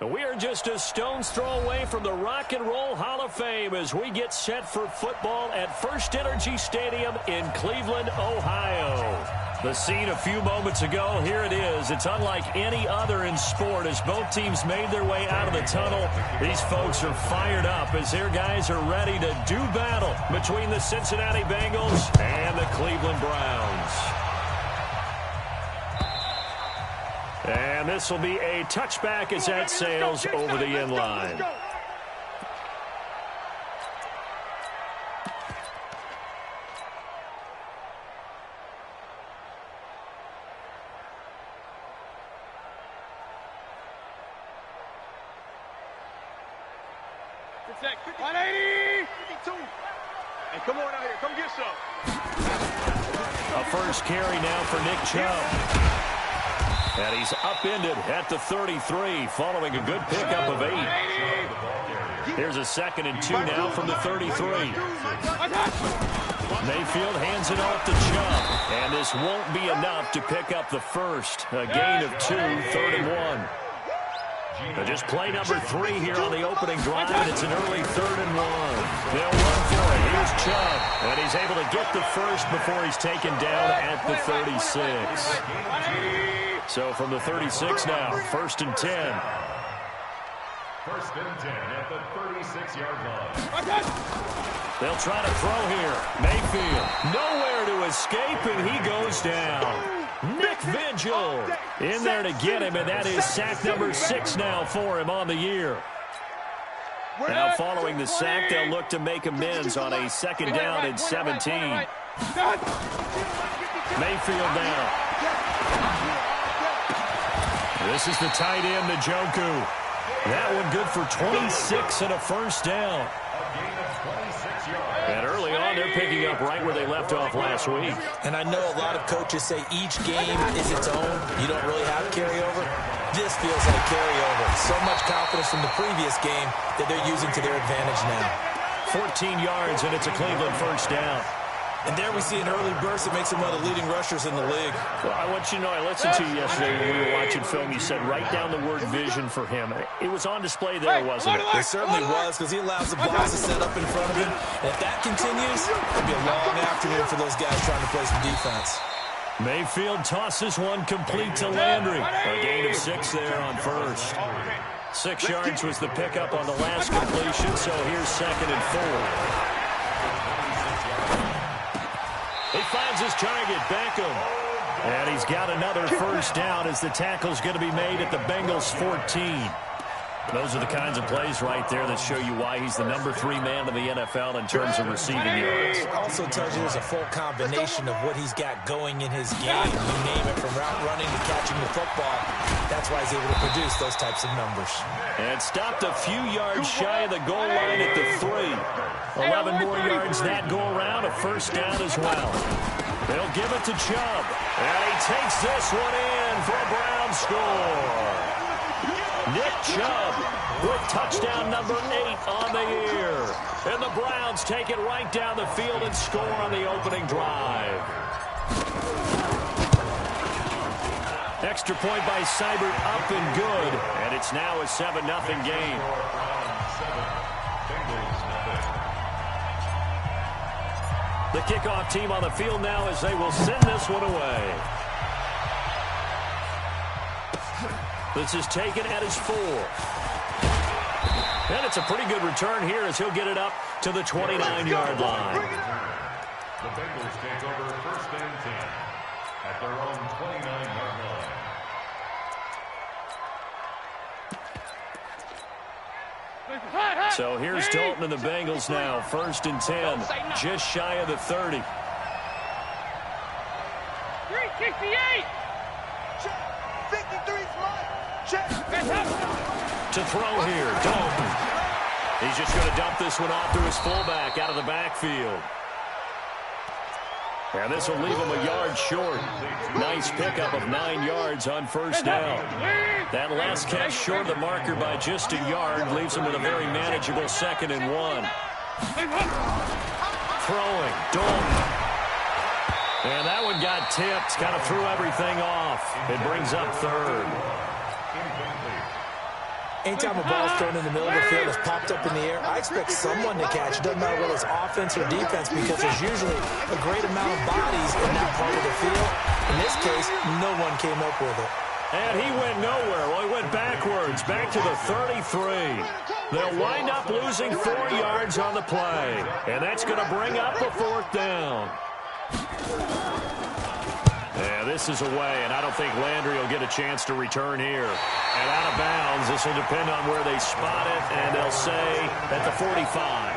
We are just a stone's throw away from the Rock and Roll Hall of Fame as we get set for football at First Energy Stadium in Cleveland, Ohio. The scene a few moments ago, here it is. It's unlike any other in sport as both teams made their way out of the tunnel. These folks are fired up as their guys are ready to do battle between the Cincinnati Bengals and the Cleveland Browns. And this will be a touchback as that sails over the end line. Protect. 180. 52. Hey, come on out here. Come get some. A first carry now for Nick Chubb. And he's upended at the 33 following a good pickup of 8. Here's a 2nd and 2 now from the 33. Mayfield hands it off to Chubb. And this won't be enough to pick up the first. A gain of 2, 3rd and 1. Just play number 3 here on the opening drive, and it's an early 3rd and 1. They'll run for it. Here's Chubb, and he's able to get the first before he's taken down at the 36. So from the 36 now, 1st and 10. 1st and 10 at the 36-yard line. They'll try to throw here. Mayfield, nowhere to escape, and he goes down. Nick Vigil in there to get him, and that is sack number 6 now for him on the year. Now following the sack, they'll look to make amends on a 2nd down and 17. Mayfield now. This is the tight end, Njoku. That one good for 26 and a 1st down. And early on, they're picking up right where they left off last week. And I know a lot of coaches say each game is its own. You don't really have carryover. This feels like carryover. So much confidence from the previous game that they're using to their advantage now. 14 yards, and it's a Cleveland 1st down. And there we see an early burst that makes him one of the leading rushers in the league. Well, I want you to know, I listened to you yesterday when we were watching film. You said write down the word vision for him. It was on display there, wasn't it? It certainly was, because he allows the blocks to set up in front of him. And if that continues, it'll be a long afternoon for those guys trying to play some defense. Mayfield tosses one complete to Landry. A gain of 6 there on 1st. 6 yards was the pickup on the last completion, so here's 2nd and 4. He finds his target, Beckham. And he's got another 1st down as the tackle's going to be made at the Bengals 14. Those are the kinds of plays right there that show you why he's the number 3 man in the NFL in terms of receiving yards. It also tells you there's a full combination of what he's got going in his game. You name it, from route running to catching the football. That's why he's able to produce those types of numbers. And stopped a few yards shy of the goal line at the 3. 11 more yards that go around, a 1st down as well. They'll give it to Chubb. And he takes this one in for a Brown score. Nick Chubb with touchdown number 8 on the year. And the Browns take it right down the field and score on the opening drive. Extra point by Seibert, up and good. And it's now a 7-0 game. The kickoff team on the field now as they will send this one away. This is taken at his 4. And it's a pretty good return here as he'll get it up to the 29-yard line. The Bengals take over 1st and 10 at their own 29-yard line. So here's Dalton and the Bengals now. 1st and 10, just shy of the 30. 368. 53 To throw here, Dalton. He's just going to dump this one off to his fullback out of the backfield. And this will leave him a yard short. Nice pickup of 9 yards on 1st down. That last catch short of the marker by just a yard leaves him with a very manageable 2nd and 1. Throwing, Dalton. And that one got tipped, kind of threw everything off. It brings up 3rd. Anytime a ball's thrown in the middle of the field, it's popped up in the air, I expect someone to catch it. Doesn't matter whether it's offense or defense, because there's usually a great amount of bodies in that part of the field. In this case, no one came up with it. And he went nowhere. Well, he went backwards, back to the 33. They'll wind up losing 4 yards on the play. And that's going to bring up a 4th down. Yeah, this is away, and I don't think Landry will get a chance to return here. And out of bounds, this will depend on where they spot it, and they'll say at the 45.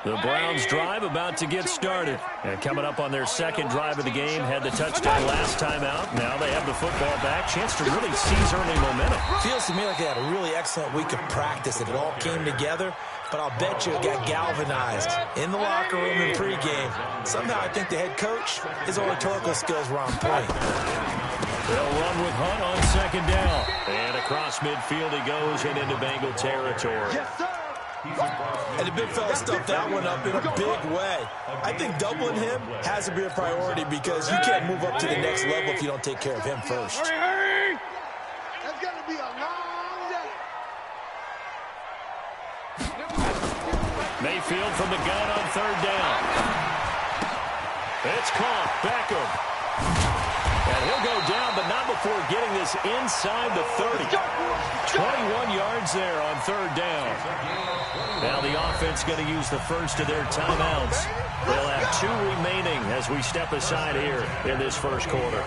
The Browns drive about to get started. And coming up on their second drive of the game, had the touchdown last time out. Now they have the football back. Chance to really seize early momentum. Feels to me like they had a really excellent week of practice, and it all came together. But I'll bet you it got galvanized in the locker room in pregame. Somehow I think the head coach, his oratorical skills were on point. They'll run with Hunt on second down. And across midfield he goes and into Bengal territory. Yes, sir. And the big fella stuffed that one up in a big way. I think doubling him has to be a priority because you can't move up to the next level if you don't take care of him first. Hurry! That's going to be a long day. Mayfield from the gun on 3rd down. It's caught. Beckham. And he'll go down, but not before getting this inside the 30. 21 yards there on 3rd down. Now the offense going to use the first of their timeouts. They'll have 2 remaining as we step aside here in this first quarter.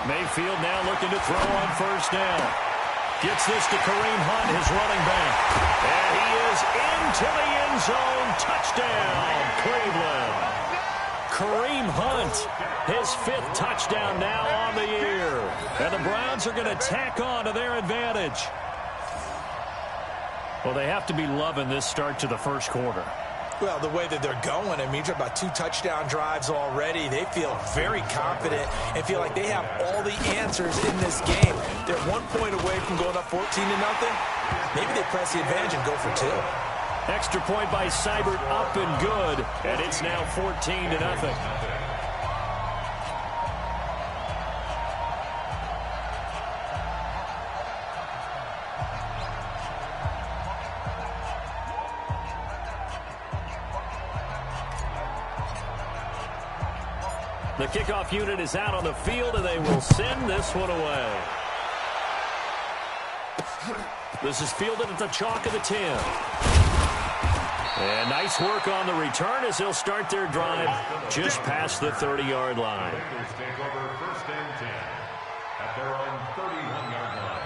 Mayfield now looking to throw on 1st down. Gets this to Kareem Hunt, his running back. And he is into the end zone. Touchdown, Cleveland. Kareem Hunt, his 5th touchdown now on the year. And the Browns are going to tack on to their advantage. Well, they have to be loving this start to the first quarter. Well, the way that they're going, I mean, you're about 2 touchdown drives already. They feel very confident and feel like they have all the answers in this game. They're 1 point away from going up 14-0. Maybe they press the advantage and go for 2. Extra point by Seibert, up and good. And it's now 14-0. The kickoff unit is out on the field, and they will send this one away. This is fielded at the chalk of the 10. And nice work on the return as they'll start their drive just past the 30-yard line. Bengals take over 1st and 10 at their own 31-yard line.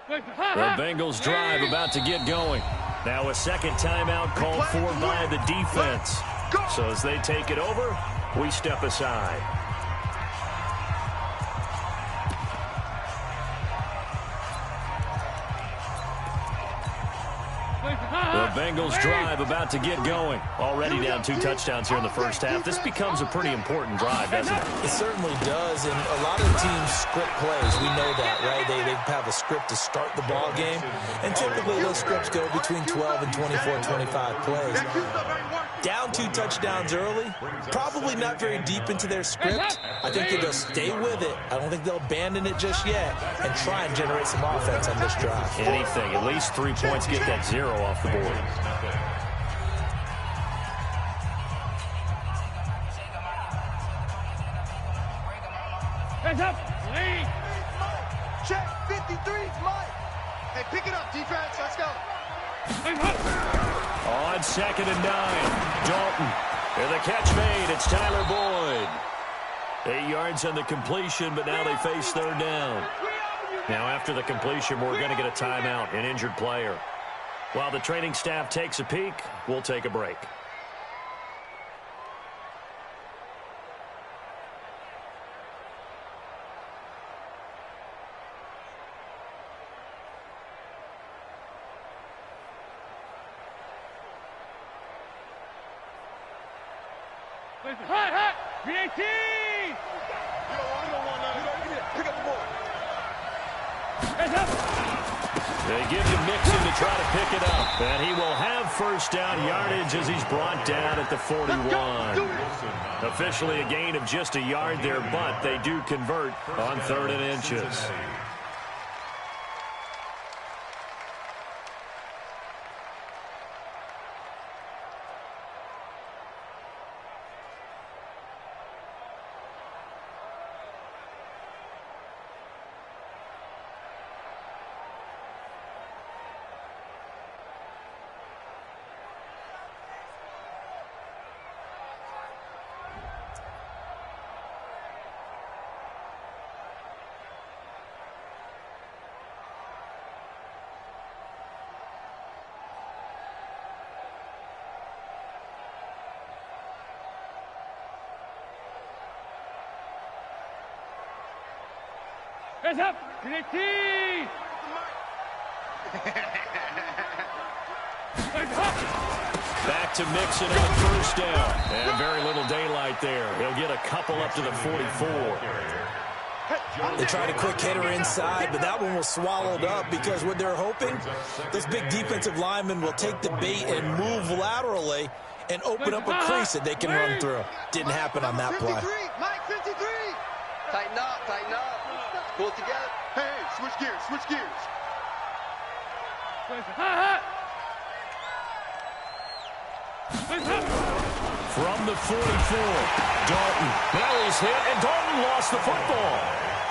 The Bengals drive about to get going. Now a second timeout called for by the defense. So as they take it over, we step aside. The Bengals drive about to get going. Already down 2 touchdowns here in the first half. This becomes a pretty important drive, doesn't it? It certainly does, and a lot of teams script plays. We know that, right? They have a script to start the ball game, and typically those scripts go between 12 and 24, 25 plays. Down 2 touchdowns early, probably not very deep into their script. I think they'll stay with it. I don't think they'll abandon it just yet and try and generate some offense on this drive. Anything, at least 3 points, get that 0 off the board. Hands up. Lead. Check. 53. Mike. Hey, pick it up, defense. Let's go. On 2nd and 9. Dalton. And the catch made. It's Tyler Boyd. 8 yards on the completion, but now they face 3rd down. Now after the completion, we're going to get a timeout, an injured player. While the training staff takes a peek, we'll take a break. Hot! V18! You don't want none. Pick up the ball. They give to Mixon to try to pick it up. And he will have first down yardage as he's brought down at the 41. Officially a gain of just a yard there, but they do convert on 3rd and inches. Hands up! V18! Back to Mixon on first down. And very little daylight there. He'll get a couple up to the 44. They tried a quick hitter inside, but that one was swallowed up because what they're hoping, those big defensive linemen will take the bait and move laterally and open up a crease that they can run through. Didn't happen on that play. Mike 53! Tighten up. Pull it together. Hey, switch gears. From the 44, Dalton. Bell is hit, and Dalton lost the football.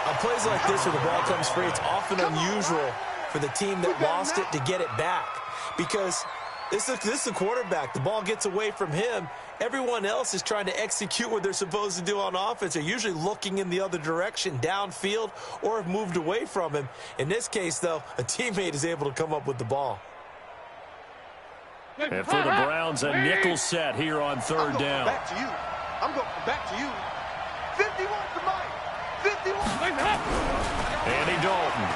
On plays like this where the ball comes free, it's often unusual for the team that lost it to get it back because this is the quarterback. The ball gets away from him. Everyone else is trying to execute what they're supposed to do on offense. They're usually looking in the other direction, downfield, or have moved away from him. In this case, though, a teammate is able to come up with the ball. And for the Browns, a nickel set here on 3rd down. Back to you. I'm going back to you. 51 for Mike. 51. Andy Dalton.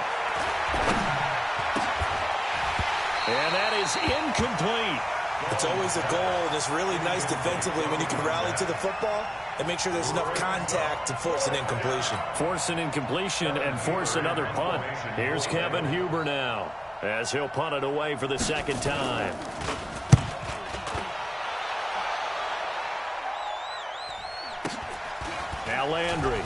And that is incomplete. It's always a goal, and it's really nice defensively when you can rally to the football and make sure there's enough contact to force an incompletion. Force an incompletion and force another punt. Here's Kevin Huber now as he'll punt it away for the 2nd time. Now Landry.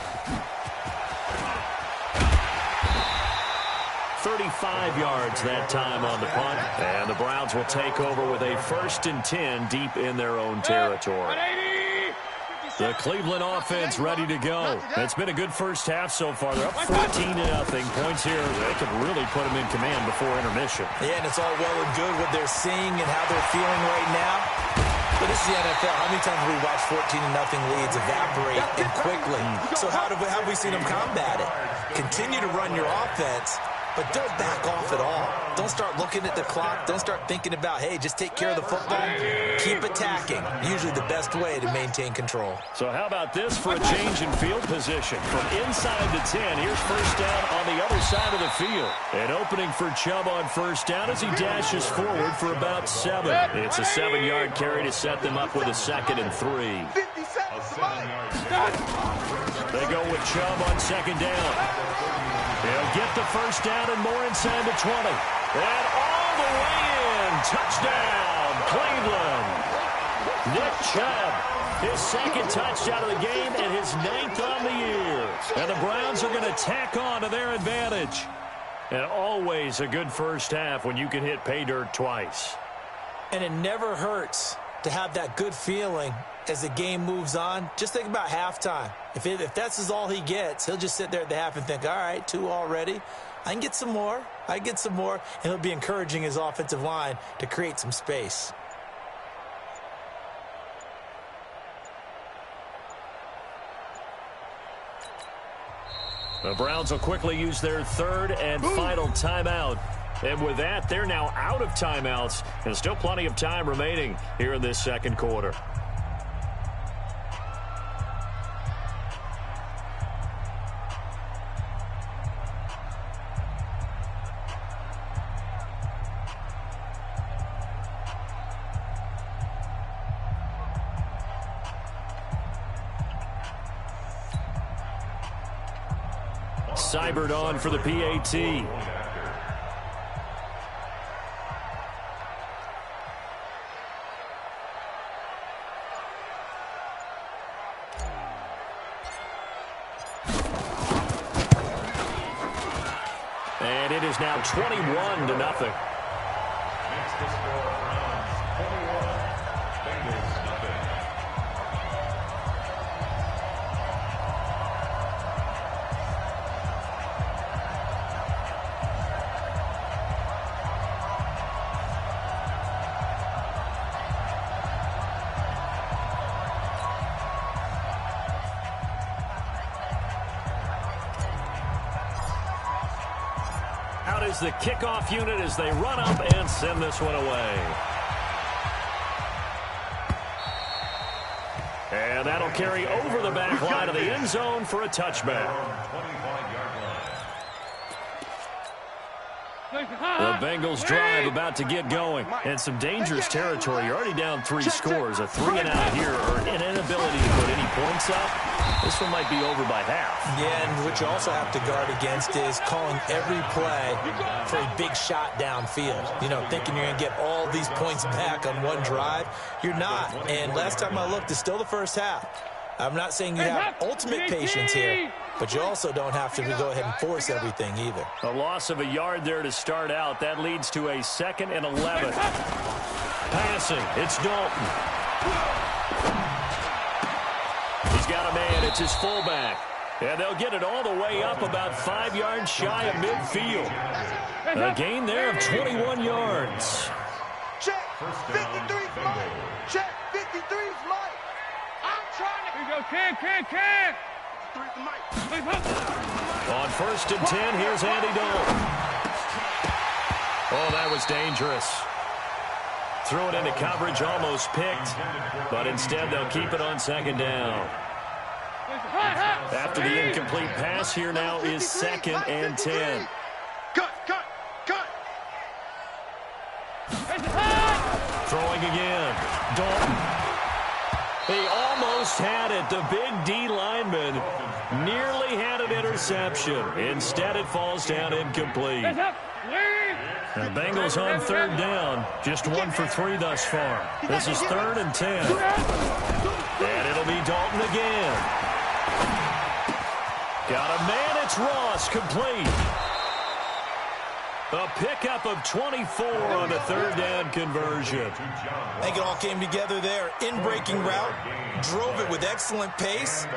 35 yards that time on the punt. And the Browns will take over with a 1st and 10 deep in their own territory. The Cleveland offense ready to go. It's been a good first half so far. They're up 14-0. Points here. They could really put them in command before intermission. Yeah, and it's all well and good what they're seeing and how they're feeling right now. But this is the NFL. How many times have we watched 14-0 leads evaporate and quickly? So how have we seen them combat it? Continue to run your offense, but don't back off at all. Don't start looking at the clock. Don't start thinking about, hey, just take care of the football. Keep attacking. Usually the best way to maintain control. So how about this for a change in field position? From inside the 10, here's first down on the other side of the field. An opening for Chubb on first down as he dashes forward for about 7. It's a 7-yard carry to set them up with a 2nd and 3. 57 for Mike. They go with Chubb on 2nd down. He'll get the first down and more inside the 20. And all the way in. Touchdown, Cleveland. Nick Chubb, his 2nd touchdown of the game and his 9th on the year. And the Browns are going to tack on to their advantage. And always a good first half when you can hit pay dirt twice. And it never hurts to have that good feeling as the game moves on. Just think about halftime. If that's all he gets, he'll just sit there at the half and think, all right, 2 already. I can get some more. And he'll be encouraging his offensive line to create some space. The Browns will quickly use their 3rd and final timeout And with that, they're now out of timeouts, and still plenty of time remaining here in this second quarter. Cybert on for the PAT. And it is now 21-0. Makes the score Browns 21, Bengals nothing. Out is the kickoff unit as they run up and send this one away. And that'll carry over the back line of the end zone for a touchback. 25-yard line. The Bengals drive about to get going. And some dangerous territory. You're already down 3 scores. A 3-and-out here or an inability to put any points up. This one might be over by half. Yeah, and what you also have to guard against is calling every play for a big shot downfield. You know, thinking you're going to get all these points back on one drive. You're not. And last time I looked, it's still the first half. I'm not saying you have ultimate patience here, but you also don't have to go ahead and force everything either. A loss of a yard there to start out. That leads to a 2nd and 11. Passing. It's Dalton. He's got a man. It's his fullback. And they'll get it all the way up about 5 yards shy of midfield. A gain there of 21 yards. Check. 53's mine. Check. 53's mine. I'm trying to. Here you go. Can. On 1st and 10, here's Andy Dalton. Oh, that was dangerous. Threw it into coverage, almost picked, but instead they'll keep it on 2nd down. After the incomplete pass, here now is 2nd and 10. Cut. Throwing again. Dalton. He almost had it. The big D lineman nearly had an interception. Instead, it falls down incomplete. The Bengals on 3rd down. Just 1 for 3 thus far. This is 3rd and 10. And it'll be Dalton again. Got a man. It's Ross, complete. A pickup of 24 on the 3rd down conversion. I think it all came together there. In-breaking route, drove it with excellent pace.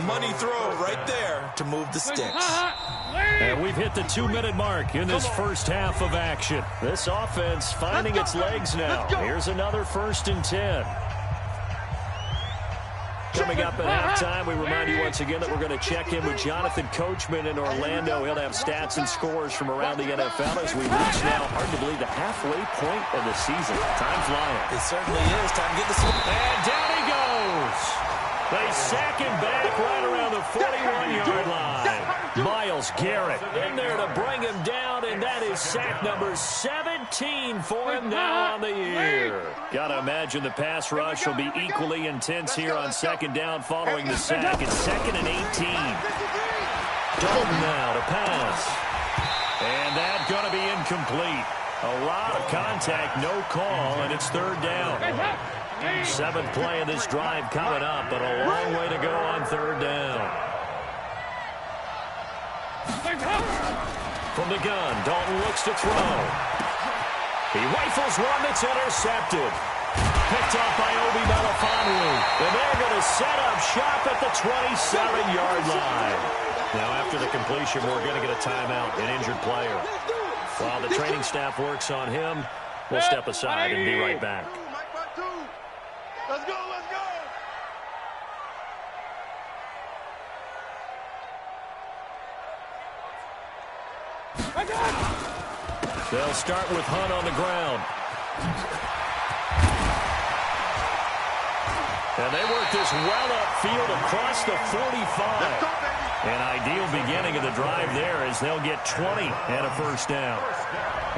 Money throw right there to move the sticks. And we've hit the 2-minute mark in this first half of action. This offense finding its legs now. Here's another 1st and 10. Coming up at halftime, we remind you once again that we're going to check in with Jonathan Coachman in Orlando. He'll have stats and scores from around the NFL as we reach now, hard to believe, the halfway point of the season. Time flying. It certainly is. Time to get this one. And down he goes. They sack him back right around the 41-yard line. Myles Garrett in there to bring him down, and that is sack number 17 for him now on the year. Got to imagine the pass rush will be equally intense here on 2nd down following the sack. It's 2nd and 18. Dalton now to pass. And that's going to be incomplete. A lot of contact, no call, and it's 3rd down. 7th play of this drive coming up, but a long way to go on 3rd down. From the gun, Dalton looks to throw. He rifles one that's intercepted. Picked off by Obi Melifonwu. And they're going to set up shop at the 27-yard line. Now, after the completion, we're going to get a timeout, an injured player. While the training staff works on him, we'll step aside and be right back. Let's go. They'll start with Hunt on the ground. And they work this well upfield across the 45. An ideal beginning of the drive there as they'll get 20 and a first down.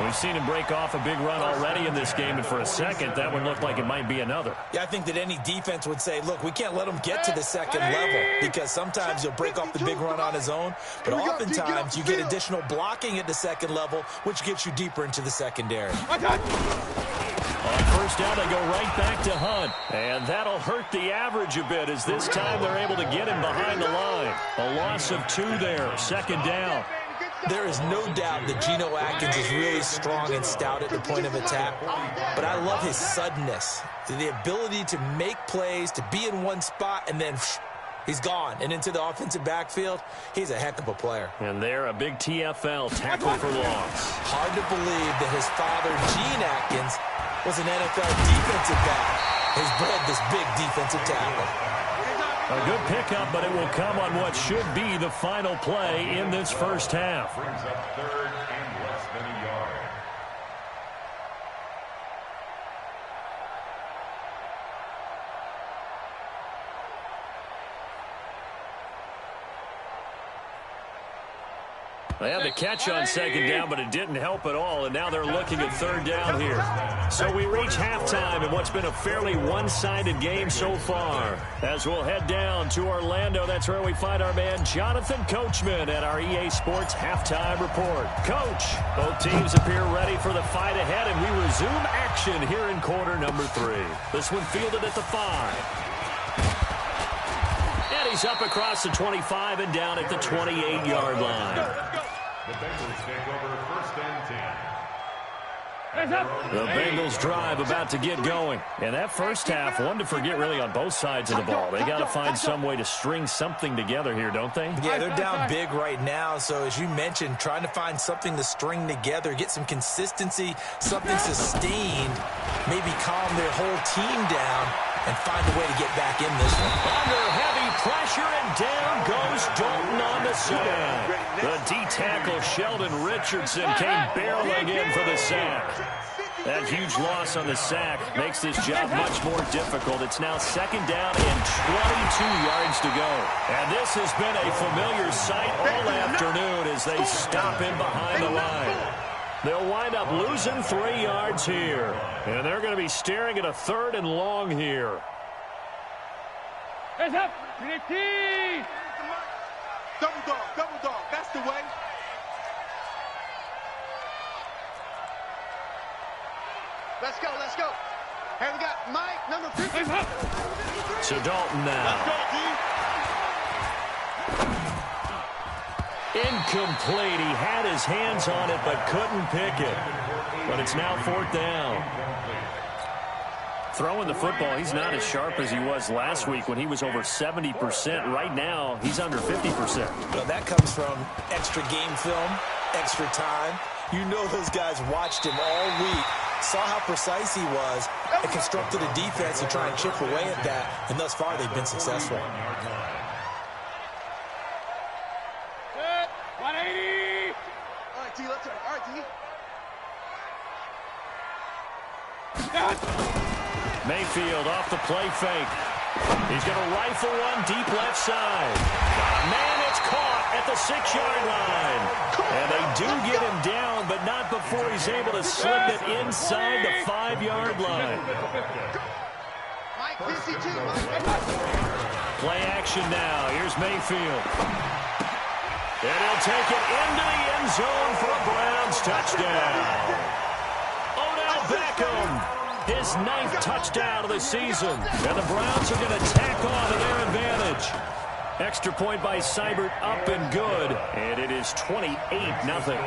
We've seen him break off a big run already in this game, and for a second, that one looked like it might be another. Yeah, I think that any defense would say, look, we can't let him get to the second level, because sometimes he'll break off the big run on his own, but oftentimes you get additional blocking at the second level, which gets you deeper into the secondary. On first down, they go right back to Hunt. And that'll hurt the average a bit as this time they're able to get him behind the line. A loss of 2 there, second down. There is no doubt that Geno Atkins is really strong and stout at the point of attack, but I love his suddenness, the ability to make plays, to be in one spot, and then he's gone. And into the offensive backfield, he's a heck of a player. And there, a big TFL tackle for loss. Hard to believe that his father, Gene Atkins, was an NFL defensive back. Has bred this big defensive tackle. A good pickup, but it will come on what should be the final play in this first half. Brings up third and less than a yard. They had the catch on second down, but it didn't help at all, and now they're looking at third down here. So we reach halftime in what's been a fairly one-sided game so far. As we'll head down to Orlando, that's where we find our man Jonathan Coachman at our EA Sports Halftime Report. Coach, both teams appear ready for the fight ahead, and we resume action here in quarter number 3. This one fielded at the 5. And he's up across the 25 and down at the 28-yard line. The Bengals take over first and 10. The Bengals drive about to get going. And that first half, one to forget really on both sides of the ball. They got to find some way to string something together here, don't they? Yeah, they're down big right now. So as you mentioned, trying to find something to string together, get some consistency, something sustained, maybe calm their whole team down and find a way to get back in this one. Under heavy pressure, and down goes Dalton on the sack. The D-tackle Sheldon Richardson came barreling in for the sack. That huge loss on the sack makes this job much more difficult. It's now second down and 22 yards to go. And this has been a familiar sight all afternoon as they stop him behind the line. They'll wind up losing 3 yards here. And they're going to be staring at a third and long here. Hands up! Double dog, that's the way. Let's go. Hey, we got Mike, number 50. So Dalton now. Let's go, D. Incomplete. He had his hands on it, but couldn't pick it. But it's now fourth down. Throwing the football, he's not as sharp as he was last week when he was over 70%. Right now, he's under 50%. Well, that comes from extra game film, extra time. You know those guys watched him all week, saw how precise he was, and constructed a defense to try and chip away at that, and thus far they've been successful. 180! All right, T, let's go. All right, T. Mayfield off the play fake. He's going to rifle one deep left side. Man, it's caught at the 6-yard line. And they do get him down, but not before he's able to slip it inside the 5-yard line. Mike, 52. Play action now. Here's Mayfield. And he'll take it into the end zone for a Browns touchdown. Odell Beckham. His 9th touchdown of the season. And the Browns are going to tack on to their advantage. Extra point by Seibert, up and good. And it is 28-0.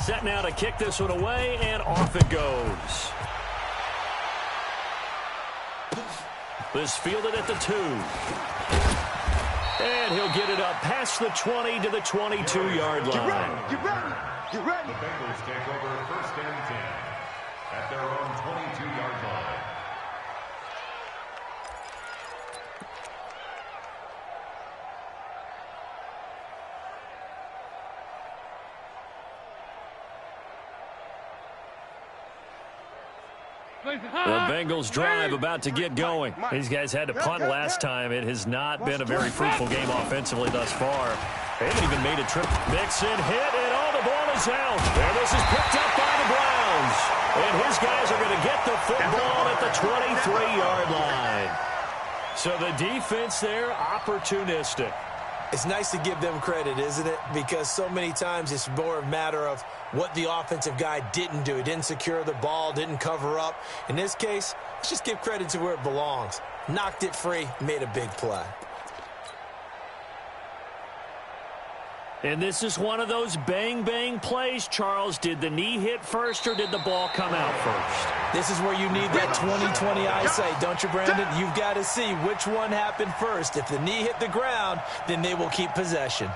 Set now to kick this one away, and off it goes. This fielded at the 2. And he'll get it up past the 20 to the 22-yard line. Get ready. Get ready. The Bengals take over 1st and 10 at their own 22-yard line. The Bengals drive about to get going. These guys had to punt last time. It has not been a very fruitful game offensively thus far. They haven't even made a trip. Mixon hit, and all the ball is out. And this is picked up by the Browns. And his guys are going to get the football at the 23-yard line. So the defense there, opportunistic. It's nice to give them credit, isn't it? Because so many times it's more a matter of what the offensive guy didn't do. He didn't secure the ball, didn't cover up. In this case, let's just give credit to where it belongs. Knocked it free, made a big play. And this is one of those bang-bang plays, Charles. Did the knee hit first or did the ball come out first? This is where you need that 20/20 eyesight, don't you, Brandon? You've got to see which one happened first. If the knee hit the ground, then they will keep possession.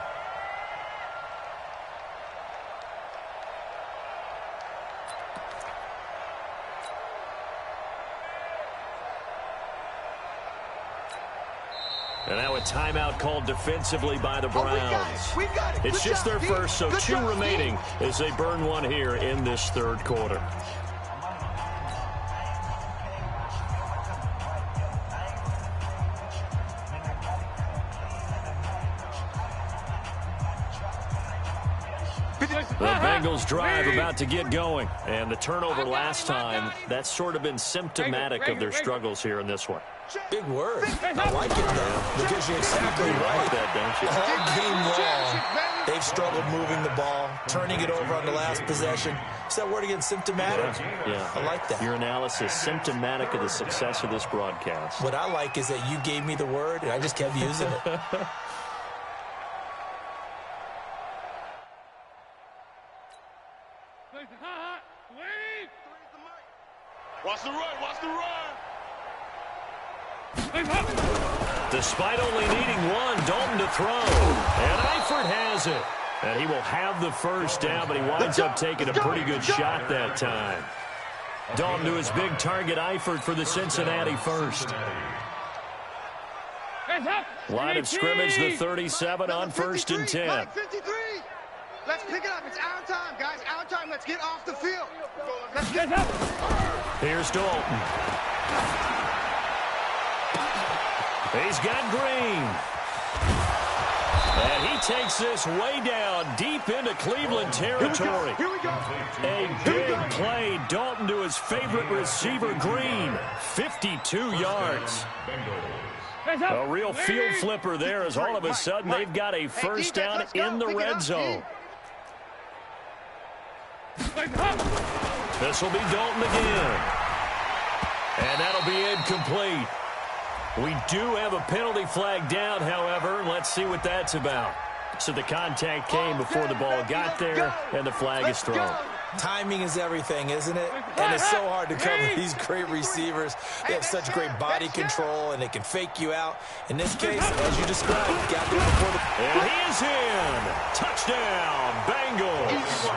And now a timeout called defensively by the Browns. It's just their first, so 2 remaining as they burn one here in this 3rd quarter. The Bengals drive about to get going. And the turnover last time, that's sort of been symptomatic of their struggles here in this one. Big word. I like it, though, because you're exactly right. That, don't you? All game long, they've struggled moving the ball, turning it over on the last possession. Is that word again, symptomatic? Yeah. I like that. Your analysis, symptomatic of the success of this broadcast. What I like is that you gave me the word, and I just kept using it. Watch the run, watch the run. Despite only needing one, Dalton to throw. And Eifert has it. And he will have the first down, but he winds up taking a pretty good shot that time. Dalton to his big target, Eifert, for the Cincinnati first. Line of scrimmage, the 37 on 1st and 10. 53. Let's pick it up. It's our time, guys. Our time. Let's get off the field. Let's get up. Here's Dalton. He's got Green. And he takes this way down, deep into Cleveland territory. Here we go. A big play. Dalton to his favorite receiver, Green. 52 yards. A real field flipper there as all of a sudden they've got a first down in the red zone. This will be Dalton again. And that'll be incomplete. We do have a penalty flag down, however. Let's see what that's about. So the contact came before the ball got there, and the flag is thrown. Timing is everything, isn't it? And it's so hard to cover these great receivers. They have such great body control, and they can fake you out. In this case, as you described, got there before the... And he is in. Touchdown, Bengals.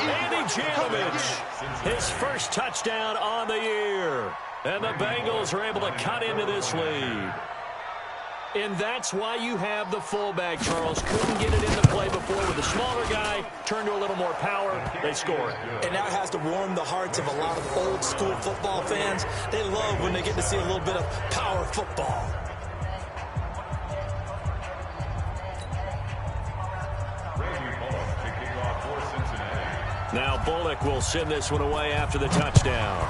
Andy Janovich, his first touchdown on the year. And the Bengals are able to cut into this lead. And that's why you have the fullback, Charles. Couldn't get it into play before with the smaller guy. Turned to a little more power. They score it. And that has to warm the hearts of a lot of old-school football fans. They love when they get to see a little bit of power football. Now Bullock will send this one away after the touchdown.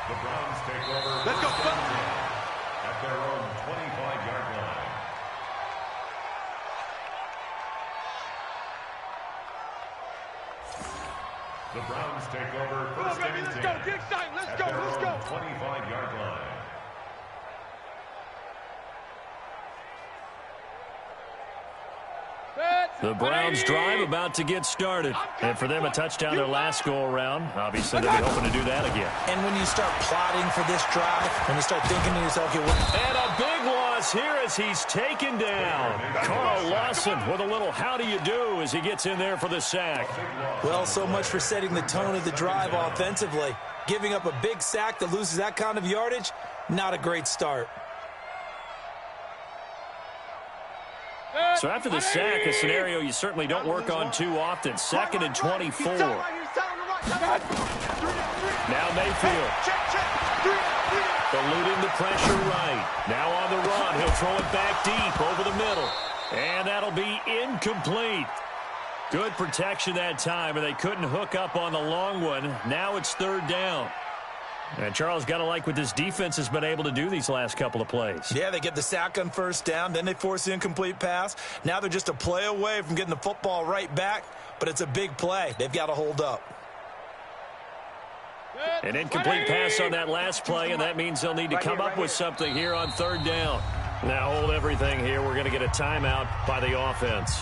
The Browns take over. Let's go. At their own 25-yard line. The Browns take over 1st and 10. Let's go. Get excited. Let's go. Let's go. 25-yard line. The Browns drive about to get started. And for them, a touchdown their last go-around. Obviously, they'll be hoping to do that again. And when you start plotting for this drive, when you start thinking to yourself, okay, and a big loss here as he's taken down. Carl Lawson with a little how do you do as he gets in there for the sack. Well, so much for setting the tone of the drive offensively. Giving up a big sack that loses that kind of yardage, not a great start. So after the sack, a scenario you certainly don't work on too often. 2nd and 24. Now Mayfield. Eluding the pressure right. Now on the run. He'll throw it back deep over the middle. And that'll be incomplete. Good protection that time, and they couldn't hook up on the long one. Now it's 3rd down. And Charles, got to like what this defense has been able to do these last couple of plays. Yeah, they get the sack on 1st down, then they force the incomplete pass. Now they're just a play away from getting the football right back, but it's a big play. They've got to hold up. An incomplete pass on that last play, and that means they'll need to come up with something here on 3rd down. Now hold everything here. We're going to get a timeout by the offense.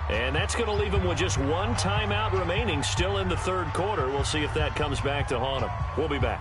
And that's going to leave them with just one timeout remaining still in the 3rd quarter. We'll see if that comes back to haunt them. We'll be back.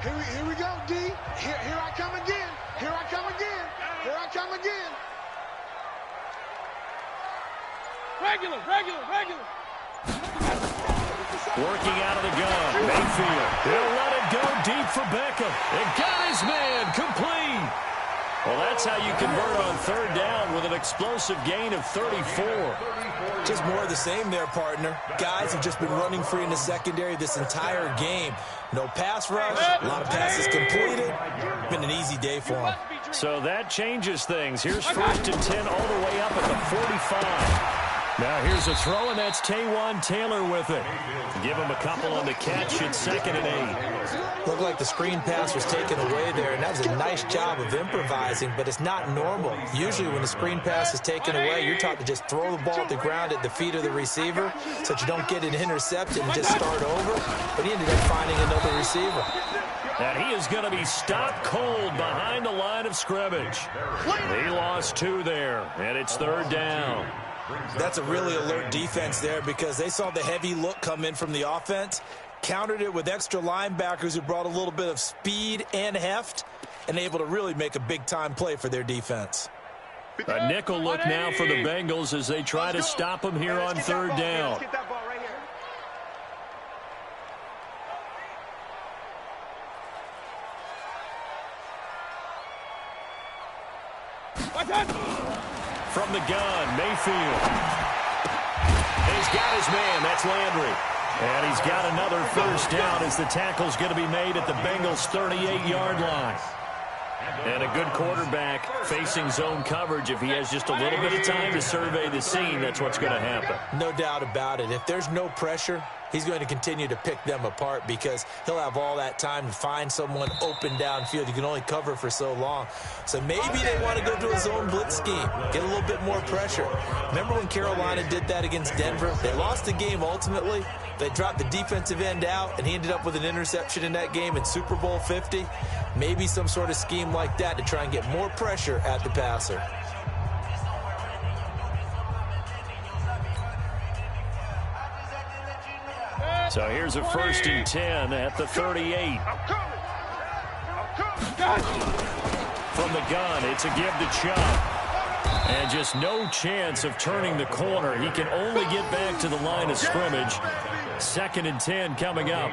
Here we go, D. Here I come again. Here I come again. Here I come again. Regular. Working out of the gun. Mayfield. He'll let it go deep for Beckham. And got his man complete. Well, that's how you convert on 3rd down with an explosive gain of 34. Just more of the same there, partner. Guys have just been running free in the secondary this entire game. No pass rush, a lot of passes completed. Been an easy day for them. So that changes things. Here's 1st and 10 all the way up at the 45. Now here's a throw, and that's Taywan Taylor with it. Give him a couple on the catch at 2nd and 8. Looked like the screen pass was taken away there, and that was a nice job of improvising, but it's not normal. Usually when the screen pass is taken away, you're taught to just throw the ball at the ground at the feet of the receiver so that you don't get it intercepted and just start over. But he ended up finding another receiver. And he is going to be stopped cold behind the line of scrimmage. He lost 2 there, and it's 3rd down. That's a really alert defense there because they saw the heavy look come in from the offense, countered it with extra linebackers who brought a little bit of speed and heft, and able to really make a big-time play for their defense. A nickel look now for the Bengals as they try to stop him here on 3rd down. From the gun, Mayfield. And he's got his man. That's Landry. And he's got another 1st down as the tackle's going to be made at the Bengals' 38-yard line. And a good quarterback facing zone coverage. If he has just a little bit of time to survey the scene, that's what's going to happen. No doubt about it. If there's no pressure, he's going to continue to pick them apart because he'll have all that time to find someone open downfield. You can only cover for so long. So maybe they want to go to a zone blitz scheme, get a little bit more pressure. Remember when Carolina did that against Denver? They lost the game ultimately. They dropped the defensive end out, and he ended up with an interception in that game in Super Bowl 50. Maybe some sort of scheme like that to try and get more pressure at the passer. So here's a 1st and 10 at the 38. From the gun, it's a give to Chubb. And just no chance of turning the corner. He can only get back to the line of scrimmage. 2nd and 10 coming up.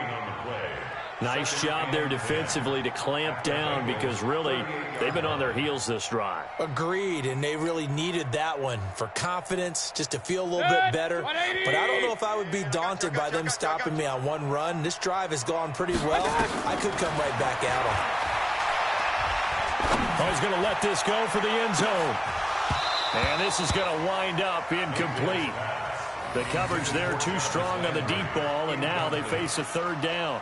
Nice job there defensively to clamp down because really they've been on their heels this drive. Agreed, and they really needed that one for confidence, just to feel a little bit better. But I don't know if I would be daunted by them stopping me on one run. This drive has gone pretty well. I could come right back at them. Oh, he's going to let this go for the end zone. And this is going to wind up incomplete. The coverage there too strong on the deep ball, and now they face a third down.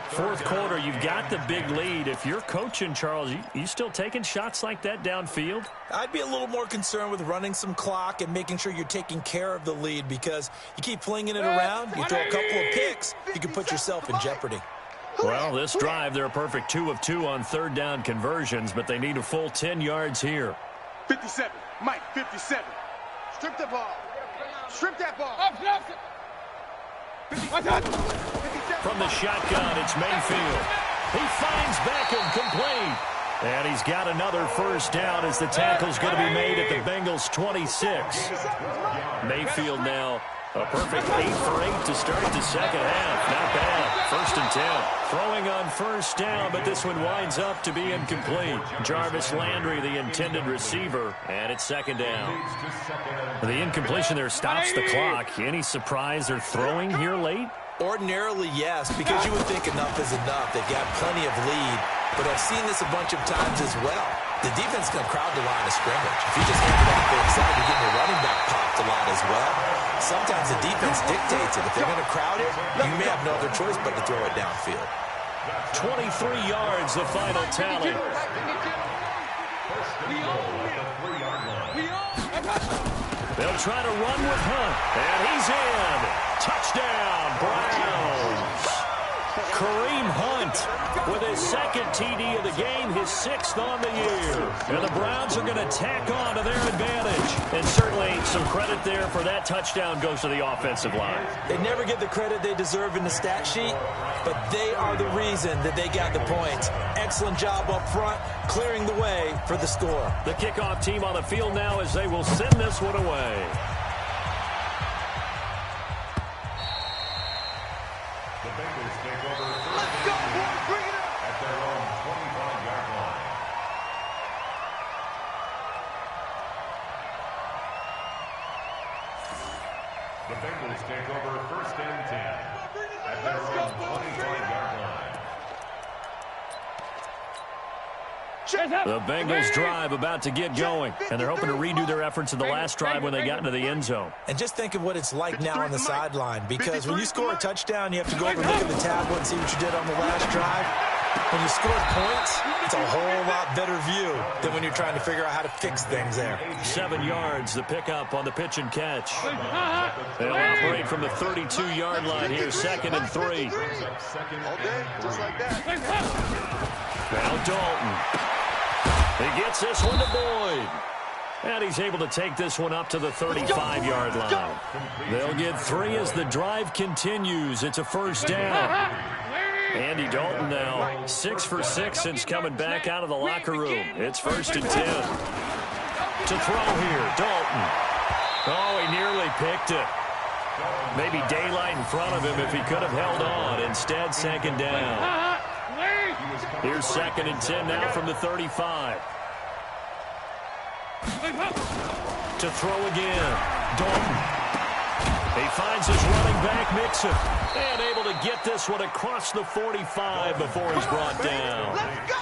Fourth quarter, you've got the big lead. If you're coaching, Charles, you still taking shots like that downfield? I'd be a little more concerned with running some clock and making sure you're taking care of the lead, because you keep flinging it around, you throw a couple of picks, you can put yourself in jeopardy. Well, this drive, they're a perfect 2 of 2 on third down conversions, but they need a full 10 yards here. 57. Mike, 57. Strip the ball. Strip that ball. From the shotgun, it's Mayfield. He finds Beckham complete. And he's got another first down as the tackle's going to be made at the Bengals' 26. Mayfield now a perfect 8 for 8 to start the second half. Not bad. First and 10. Throwing on first down, but this one winds up to be incomplete. Jarvis Landry, the intended receiver, and it's second down. The incompletion there stops the clock. Any surprise they're throwing here late? Ordinarily, yes, because you would think enough is enough. They've got plenty of lead, but I've seen this a bunch of times as well. The defense can crowd the line of scrimmage. If you just hand it off the inside, you're getting your running back popped a lot as well. Sometimes the defense dictates it. If they're going to crowd it, you may have no other choice but to throw it downfield. 23 yards, the final tally. They'll try to run with Hunt, and he's in. Touchdown, Browns. Kareem Hunt with his second TD of the game, his 6th on the year. And the Browns are going to tack on to their advantage. And certainly some credit there for that touchdown goes to the offensive line. They never get the credit they deserve in the stat sheet, but they are the reason that they got the points. Excellent job up front, clearing the way for the score. The kickoff team on the field now as they will send this one away. The Bengals take over. Let's go, boys. Bring it up. At their own 25-yard line. The Bengals take over first and 10 at their own 25-yard line. The Bengals drive about to get going, and they're hoping to redo their efforts in the last drive when they got into the end zone. And just think of what it's like now on the sideline, because when you score a touchdown, you have to go over and look at the tablet and see what you did on the last drive. When you score points, it's a whole lot better view than when you're trying to figure out how to fix things there. 7 yards, the pickup on the pitch and catch. They'll operate from the 32-yard line here, 2nd and 3. All day, just like that. Now Dalton. He gets this one to Boyd. And he's able to take this one up to the 35-yard line. They'll get 3 as the drive continues. It's a first down. Andy Dalton now 6 for 6 since coming back out of the locker room. It's 1st and 10. To throw here, Dalton. Oh, he nearly picked it. Maybe daylight in front of him if he could have held on. Instead, 2nd down. Here's 2nd and 10 now from the 35. To throw again, Dalton. He finds his running back, Mixon, and able to get this one across the 45 before he's brought down.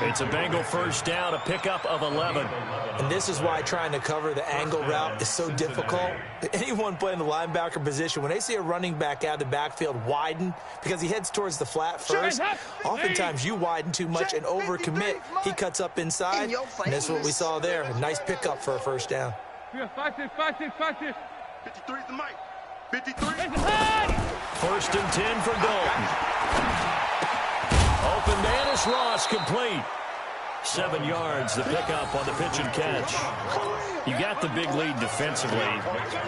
It's a Bengal first down, a pickup of 11. And this is why trying to cover the angle route is so difficult. Anyone playing the linebacker position, when they see a running back out of the backfield widen, because he heads towards the flat first, oftentimes you widen too much and overcommit. He cuts up inside, and that's what we saw there. A nice pickup for a first down. 53's the mic. 53. 1st and 10 for Dalton. Open man is Ross, complete. 7 yards, the pickup on the pitch and catch. You got the big lead defensively,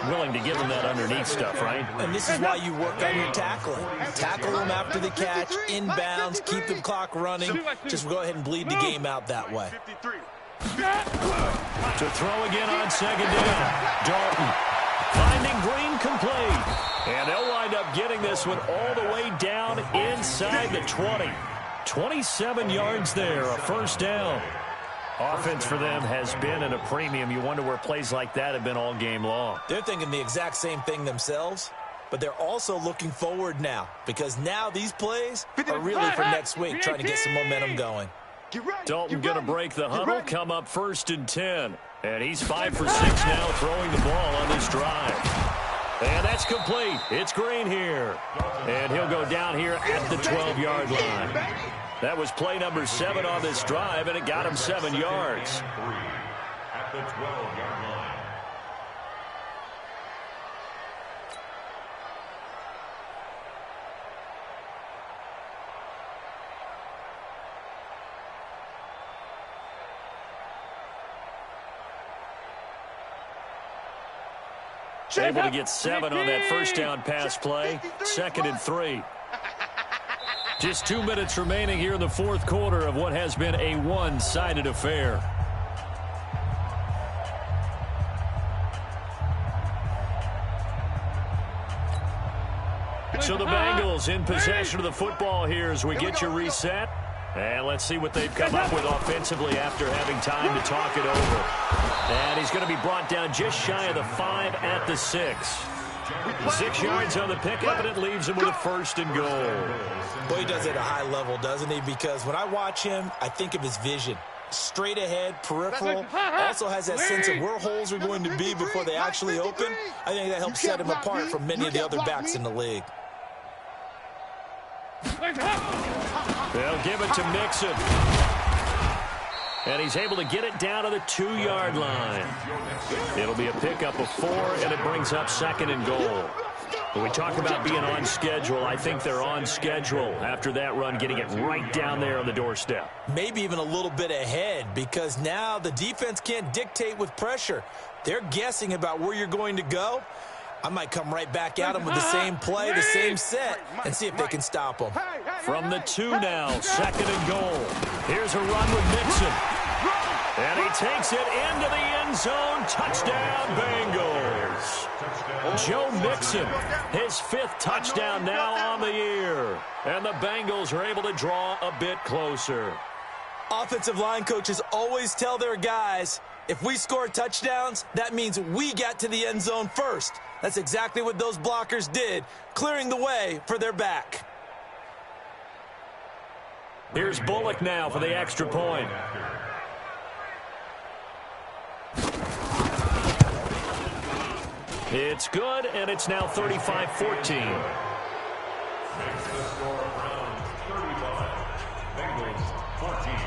willing to give them that underneath stuff, right? And this is why you work on your tackling. Tackle them after the catch, inbounds, keep the clock running. Just go ahead and bleed the game out that way. 53. To throw again on 2nd down, Dalton. Finding Green complete. And they'll wind up getting this one all the way down inside the 20. 27 yards there, a first down. Offense for them has been at a premium. You wonder where plays like that have been all game long. They're thinking the exact same thing themselves, but they're also looking forward now, because now these plays are really for next week, trying to get some momentum going. Dalton going to break the huddle, come up 1st and 10. And he's 5 for 6 now throwing the ball on this drive. And that's complete. It's Green here. And he'll go down here at the 12-yard line. That was play number 7 on this drive, and it got him 7 yards. At the 12-yard line. Able to get 7 on that first down pass play. 2nd and 3. Just 2 minutes remaining here in the fourth quarter of what has been a one-sided affair. So the Bengals in possession of the football here as we get you reset. And let's see what they've come up with offensively after having time to talk it over. And he's going to be brought down just shy of the 5 at the 6. 6 yards on the pickup, and it leaves him with a 1st and goal. Boy, he does it at a high level, doesn't he? Because when I watch him, I think of his vision. Straight ahead, peripheral, also has that sense of where holes are going to be before they actually open. I think that helps set him apart from many of the other backs in the league. They'll give it to Mixon. And he's able to get it down to the 2-yard line. It'll be a pickup of 4, and it brings up 2nd and goal. When we talk about being on schedule, I think they're on schedule after that run, getting it right down there on the doorstep. Maybe even a little bit ahead, because now the defense can't dictate with pressure. They're guessing about where you're going to go. I might come right back at them with the same play, the same set, and see if they can stop them. From the 2 now, 2nd and goal. Here's a run with Mixon. And he takes it into the end zone. Touchdown, Bengals. Joe Mixon, his 5th touchdown now on the year. And the Bengals are able to draw a bit closer. Offensive line coaches always tell their guys, if we score touchdowns, that means we got to the end zone first. That's exactly what those blockers did, clearing the way for their back. Here's Bullock now for the extra point. It's good, and it's now 35-14. Makes the score around 35. Bengals 14.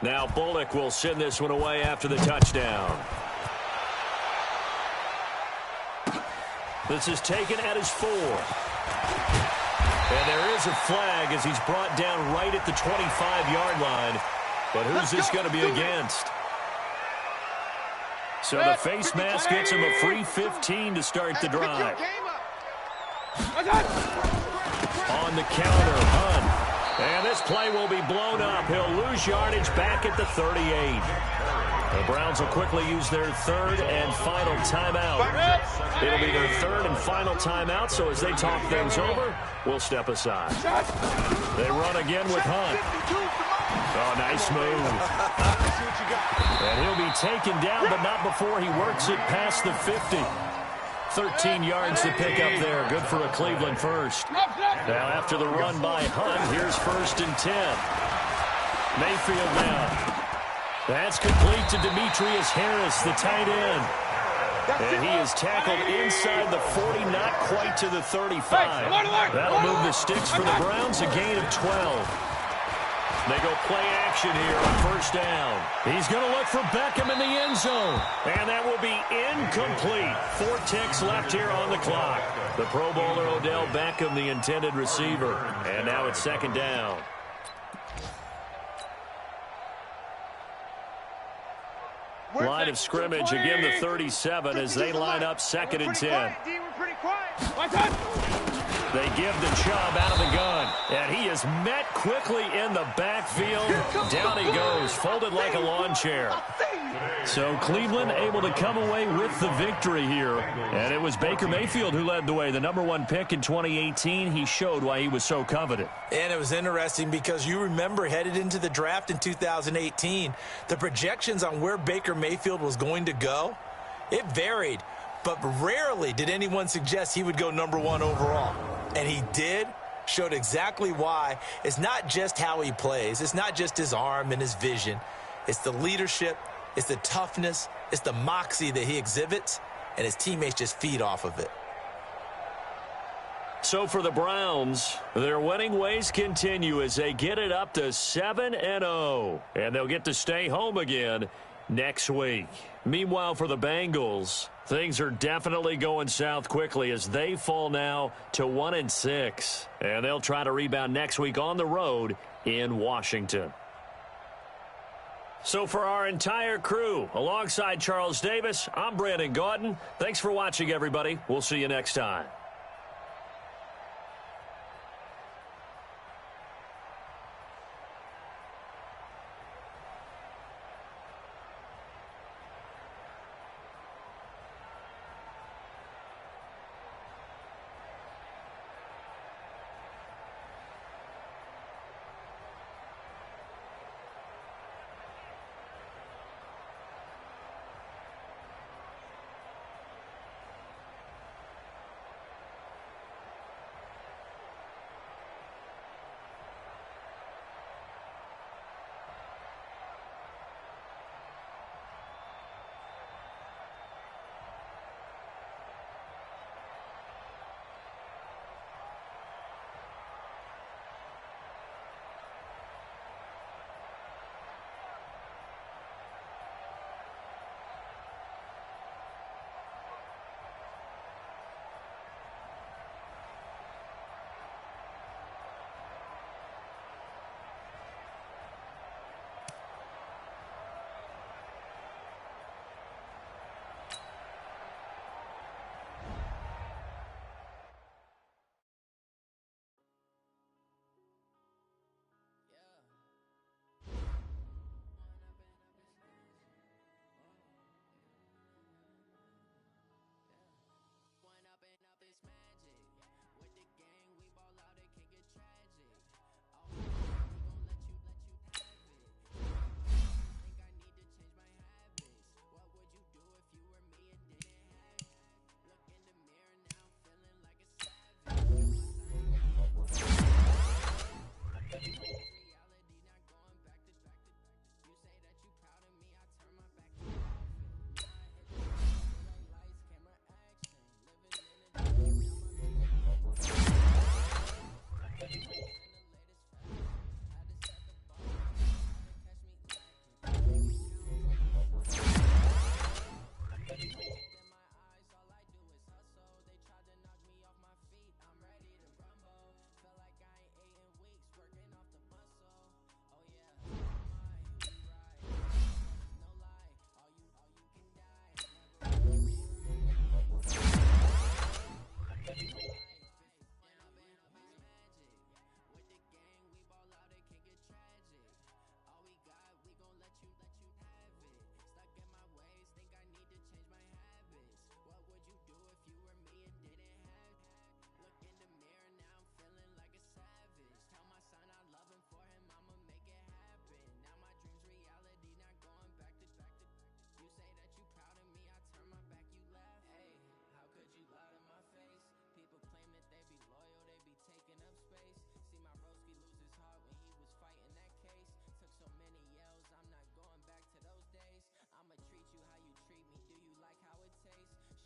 Now Bullock will send this one away after the touchdown. This is taken at his 4. And there is a flag as he's brought down right at the 25-yard line. But who's this going to be against? So the face mask gets him a free 15 to start the drive. On the counter, Hunt. And this play will be blown up. He'll lose yardage back at the 38. The Browns will quickly use their 3rd and final timeout. It'll be their 3rd and final timeout, so as they talk things over, we'll step aside. They run again with Hunt. Oh, nice move. And he'll be taken down, but not before he works it past the 50. 13 yards to pick up there. Good for a Cleveland first. Now after the run by Hunt, here's 1st and 10. Mayfield now. That's complete to Demetrius Harris, the tight end. And he is tackled inside the 40, not quite to the 35. That'll move the sticks for the Browns, a gain of 12. They go play action here on first down. He's going to look for Beckham in the end zone. And that will be incomplete. 4 ticks left here on the clock. The Pro Bowler Odell Beckham, the intended receiver. And now it's second down. Line of scrimmage, again the 37 as they line up second and 10. They give the Chubb out of the gun, and he is met quickly in the backfield. Down he goes, folded like a lawn chair. So Cleveland able to come away with the victory here. And it was Baker Mayfield who led the way. The #1 pick in 2018, he showed why he was so coveted. And it was interesting because you remember headed into the draft in 2018, the projections on where Baker Mayfield was going to go, it varied. But rarely did anyone suggest he would go #1 overall. And he did, showed exactly why. It's not just how he plays. It's not just his arm and his vision. It's the leadership. It's the toughness. It's the moxie that he exhibits. And his teammates just feed off of it. So for the Browns, their winning ways continue as they get it up to 7-0. And they'll get to stay home again next week. Meanwhile, for the Bengals, things are definitely going south quickly as they fall now to 1-6. And they'll try to rebound next week on the road in Washington. So for our entire crew, alongside Charles Davis, I'm Brandon Gaudin. Thanks for watching, everybody. We'll see you next time.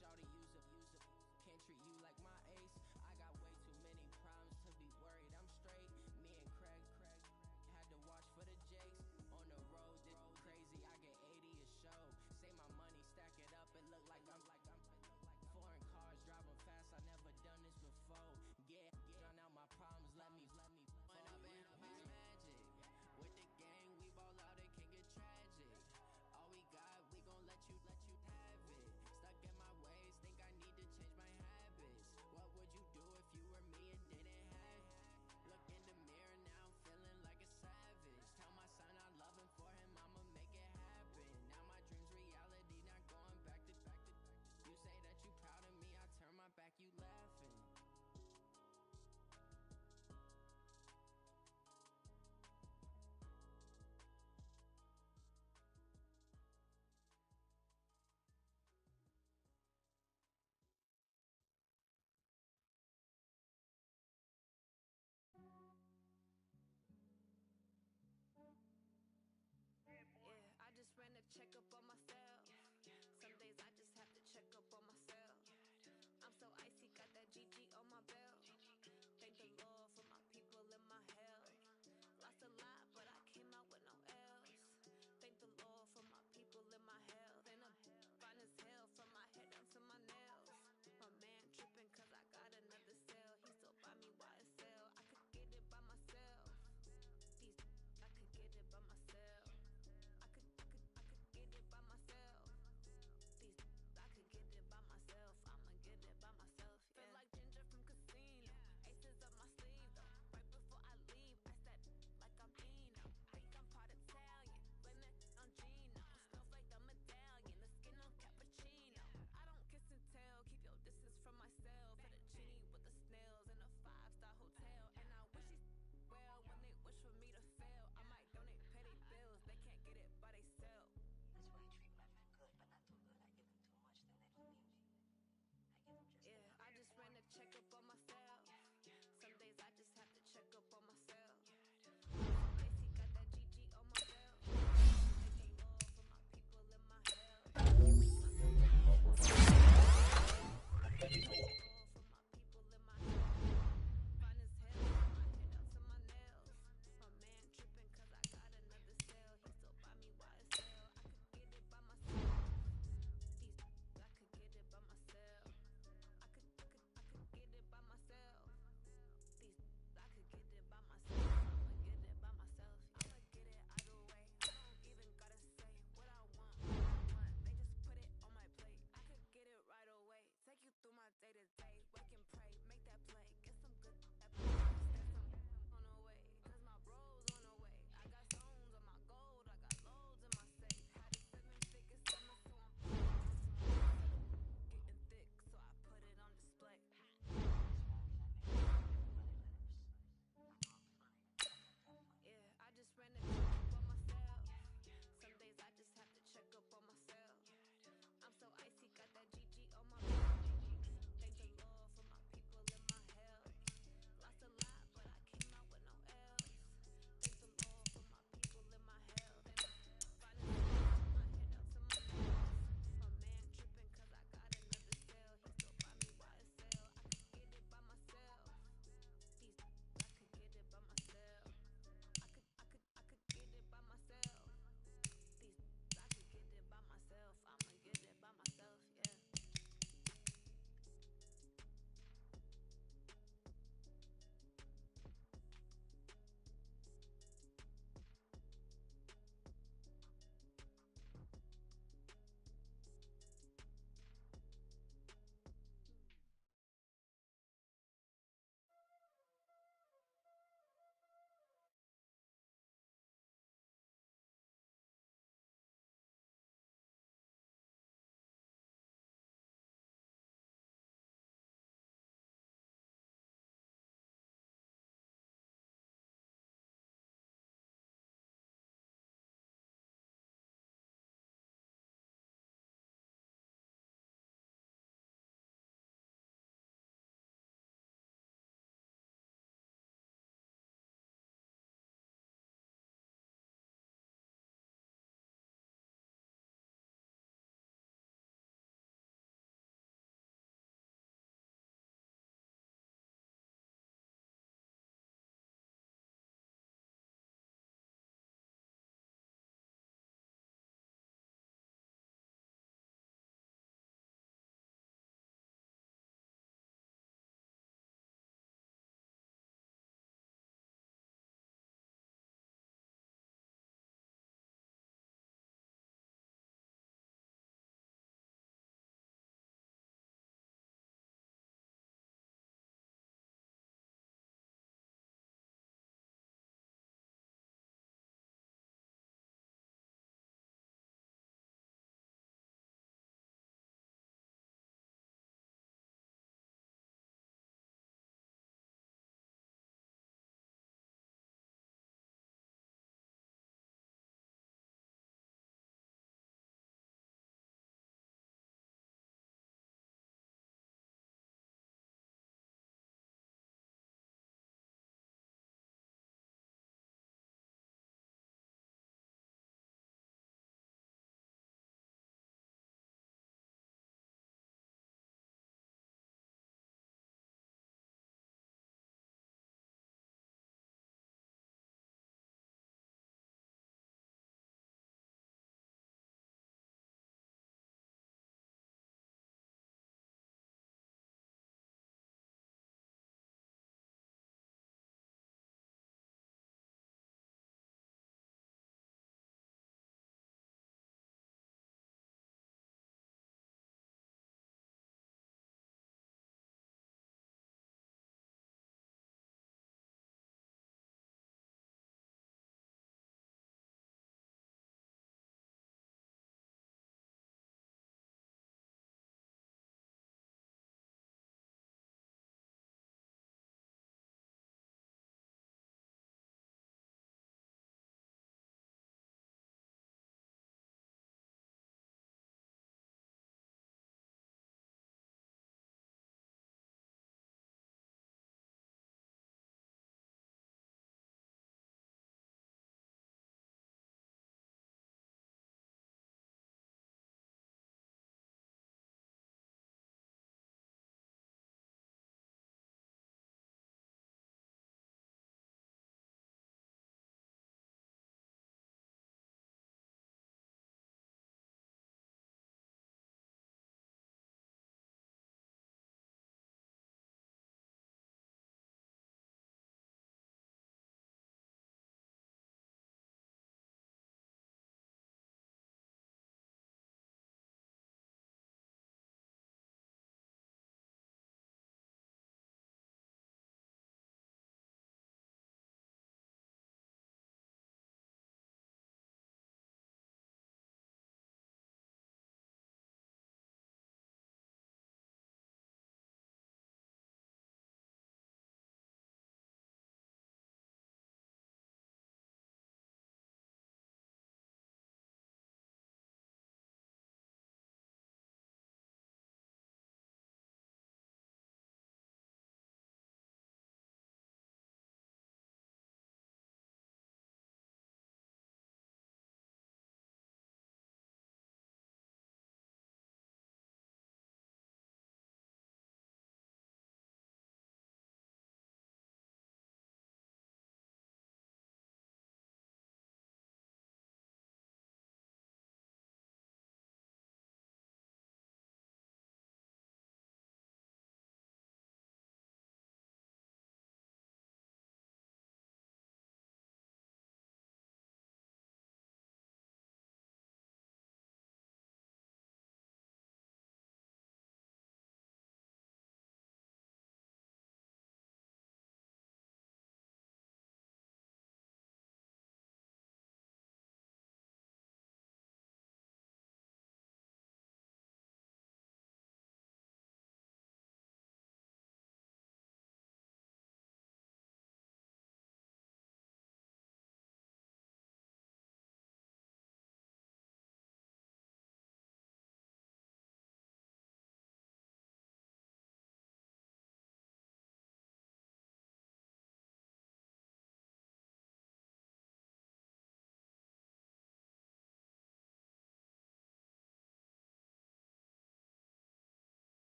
Shawty, use a, can't treat you like my ace.